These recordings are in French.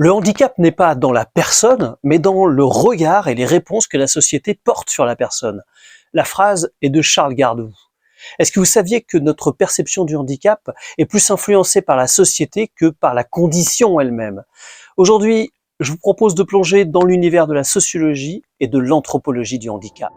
Le handicap n'est pas dans la personne, mais dans le regard et les réponses que la société porte sur la personne. La phrase est de Charles Gardou. Est-ce que vous saviez que notre perception du handicap est plus influencée par la société que par la condition elle-même? Aujourd'hui, je vous propose de plonger dans l'univers de la sociologie et de l'anthropologie du handicap.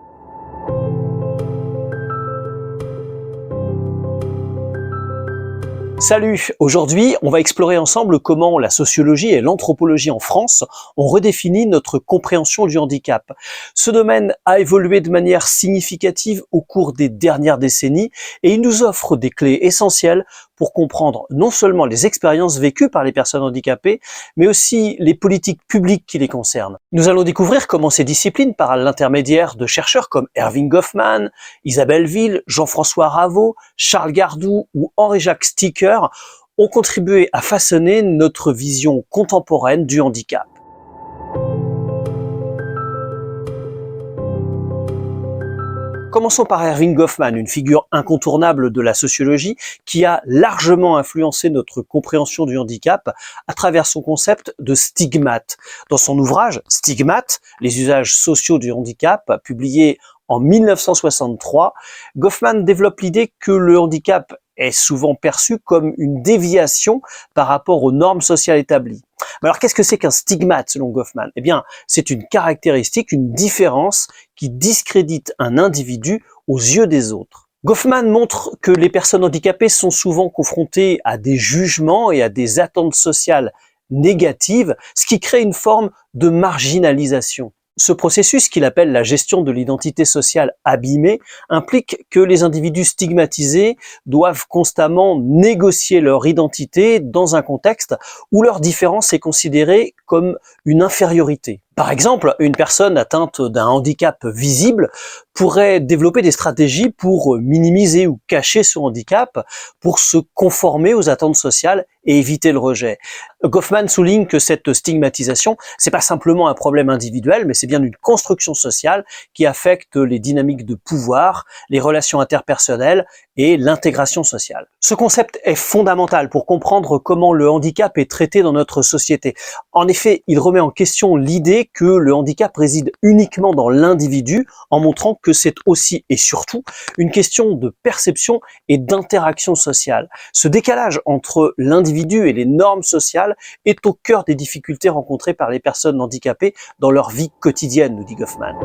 Salut! Aujourd'hui, on va explorer ensemble comment la sociologie et l'anthropologie en France ont redéfini notre compréhension du handicap. Ce domaine a évolué de manière significative au cours des dernières décennies et il nous offre des clés essentielles pour comprendre non seulement les expériences vécues par les personnes handicapées, mais aussi les politiques publiques qui les concernent. Nous allons découvrir comment ces disciplines, par l'intermédiaire de chercheurs comme Erving Goffman, Isabelle Ville, Jean-François Raveau, Charles Gardou ou Henri-Jacques Sticker, ont contribué à façonner notre vision contemporaine du handicap. Commençons par Erving Goffman, une figure incontournable de la sociologie qui a largement influencé notre compréhension du handicap à travers son concept de stigmate. Dans son ouvrage Stigmate, les usages sociaux du handicap, publié en 1963, Goffman développe l'idée que le handicap est souvent perçu comme une déviation par rapport aux normes sociales établies. Mais alors qu'est-ce que c'est qu'un stigmate selon Goffman? Eh bien, c'est une caractéristique, une différence qui discrédite un individu aux yeux des autres. Goffman montre que les personnes handicapées sont souvent confrontées à des jugements et à des attentes sociales négatives, ce qui crée une forme de marginalisation. Ce processus, qu'il appelle la gestion de l'identité sociale abîmée, implique que les individus stigmatisés doivent constamment négocier leur identité dans un contexte où leur différence est considérée comme une infériorité. Par exemple, une personne atteinte d'un handicap visible pourrait développer des stratégies pour minimiser ou cacher son handicap, pour se conformer aux attentes sociales et éviter le rejet. Goffman souligne que cette stigmatisation, c'est pas simplement un problème individuel, mais c'est bien une construction sociale qui affecte les dynamiques de pouvoir, les relations interpersonnelles et l'intégration sociale. Ce concept est fondamental pour comprendre comment le handicap est traité dans notre société. En effet, il remet en question l'idée que le handicap réside uniquement dans l'individu, en montrant que c'est aussi et surtout une question de perception et d'interaction sociale. Ce décalage entre l'individu et les normes sociales est au cœur des difficultés rencontrées par les personnes handicapées dans leur vie quotidienne, nous dit Goffman.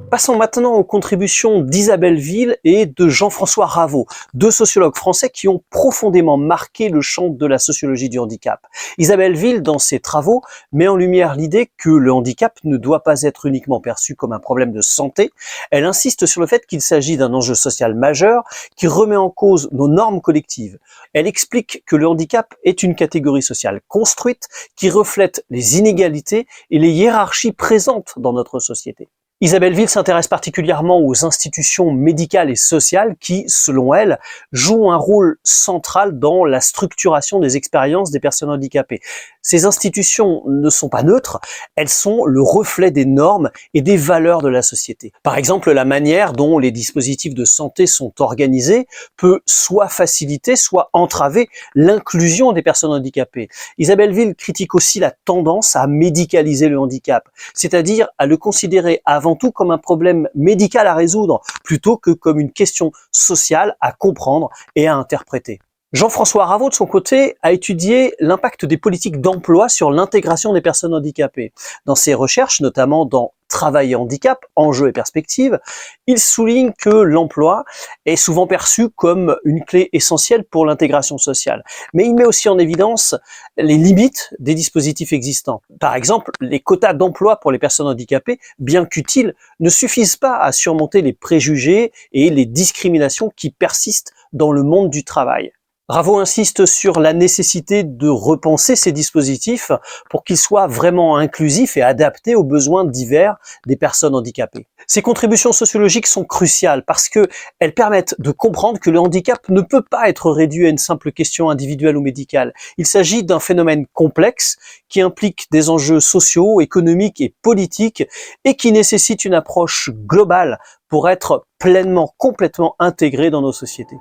Passons maintenant aux contributions d'Isabelle Ville et de Jean-François Raveau, deux sociologues français qui ont profondément marqué le champ de la sociologie du handicap. Isabelle Ville, dans ses travaux, met en lumière l'idée que le handicap ne doit pas être uniquement perçu comme un problème de santé. Elle insiste sur le fait qu'il s'agit d'un enjeu social majeur qui remet en cause nos normes collectives. Elle explique que le handicap est une catégorie sociale construite qui reflète les inégalités et les hiérarchies présentes dans notre société. Isabelle Ville s'intéresse particulièrement aux institutions médicales et sociales qui, selon elle, jouent un rôle central dans la structuration des expériences des personnes handicapées. Ces institutions ne sont pas neutres, elles sont le reflet des normes et des valeurs de la société. Par exemple, la manière dont les dispositifs de santé sont organisés peut soit faciliter, soit entraver l'inclusion des personnes handicapées. Isabelle Ville critique aussi la tendance à médicaliser le handicap, c'est-à-dire à le considérer avant tout comme un problème médical à résoudre, plutôt que comme une question sociale à comprendre et à interpréter. Jean-François Raveau, de son côté, a étudié l'impact des politiques d'emploi sur l'intégration des personnes handicapées. Dans ses recherches, notamment dans Travail et handicap, enjeux et perspectives, il souligne que l'emploi est souvent perçu comme une clé essentielle pour l'intégration sociale. Mais il met aussi en évidence les limites des dispositifs existants. Par exemple, les quotas d'emploi pour les personnes handicapées, bien qu'utiles, ne suffisent pas à surmonter les préjugés et les discriminations qui persistent dans le monde du travail. Raveau insiste sur la nécessité de repenser ces dispositifs pour qu'ils soient vraiment inclusifs et adaptés aux besoins divers des personnes handicapées. Ces contributions sociologiques sont cruciales parce qu'elles permettent de comprendre que le handicap ne peut pas être réduit à une simple question individuelle ou médicale. Il s'agit d'un phénomène complexe qui implique des enjeux sociaux, économiques et politiques et qui nécessite une approche globale pour être pleinement, complètement intégré dans nos sociétés.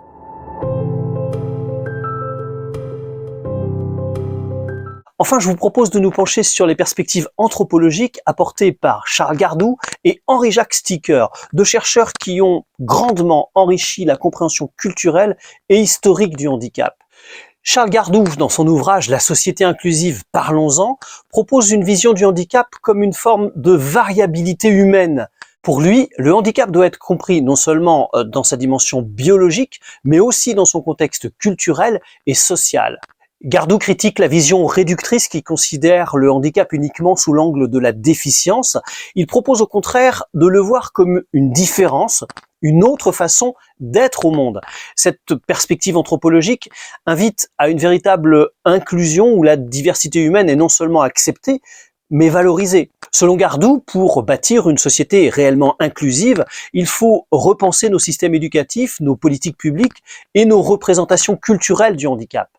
Enfin, je vous propose de nous pencher sur les perspectives anthropologiques apportées par Charles Gardou et Henri-Jacques Sticker, deux chercheurs qui ont grandement enrichi la compréhension culturelle et historique du handicap. Charles Gardou, dans son ouvrage La société inclusive, parlons-en, propose une vision du handicap comme une forme de variabilité humaine. Pour lui, le handicap doit être compris non seulement dans sa dimension biologique, mais aussi dans son contexte culturel et social. Gardou critique la vision réductrice qui considère le handicap uniquement sous l'angle de la déficience. Il propose au contraire de le voir comme une différence, une autre façon d'être au monde. Cette perspective anthropologique invite à une véritable inclusion où la diversité humaine est non seulement acceptée, mais valorisée. Selon Gardou, pour bâtir une société réellement inclusive, il faut repenser nos systèmes éducatifs, nos politiques publiques et nos représentations culturelles du handicap.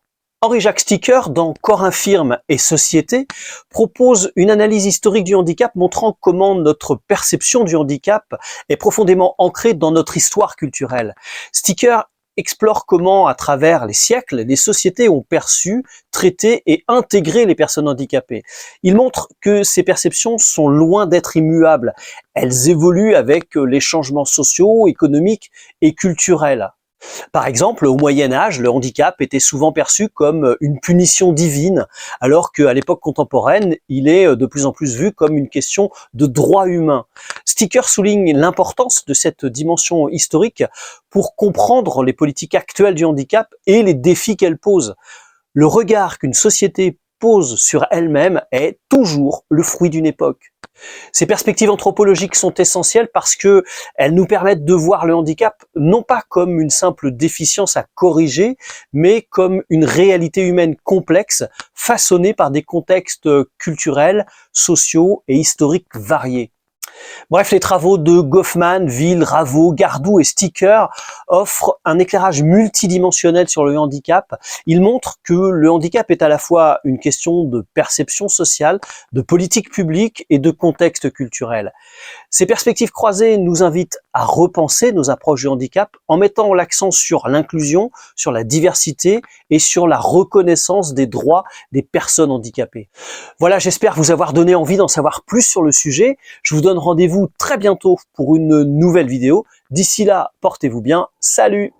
Henri-Jacques Sticker, dans Corps infirme et société, propose une analyse historique du handicap montrant comment notre perception du handicap est profondément ancrée dans notre histoire culturelle. Sticker explore comment, à travers les siècles, les sociétés ont perçu, traité et intégré les personnes handicapées. Il montre que ces perceptions sont loin d'être immuables. Elles évoluent avec les changements sociaux, économiques et culturels. Par exemple, au Moyen-Âge, le handicap était souvent perçu comme une punition divine, alors qu'à l'époque contemporaine, il est de plus en plus vu comme une question de droit humain. Sticker souligne l'importance de cette dimension historique pour comprendre les politiques actuelles du handicap et les défis qu'elles posent. Le regard qu'une société pose sur elle-même est toujours le fruit d'une époque. Ces perspectives anthropologiques sont essentielles parce que elles nous permettent de voir le handicap non pas comme une simple déficience à corriger, mais comme une réalité humaine complexe, façonnée par des contextes culturels, sociaux et historiques variés. Bref, les travaux de Goffman, Ville, Ravo, Gardou et Sticker offrent un éclairage multidimensionnel sur le handicap. Ils montrent que le handicap est à la fois une question de perception sociale, de politique publique et de contexte culturel. Ces perspectives croisées nous invitent à repenser nos approches du handicap en mettant l'accent sur l'inclusion, sur la diversité et sur la reconnaissance des droits des personnes handicapées. Voilà, j'espère vous avoir donné envie d'en savoir plus sur le sujet. Je vous donne rendez-vous très bientôt pour une nouvelle vidéo. D'ici là, portez-vous bien. Salut!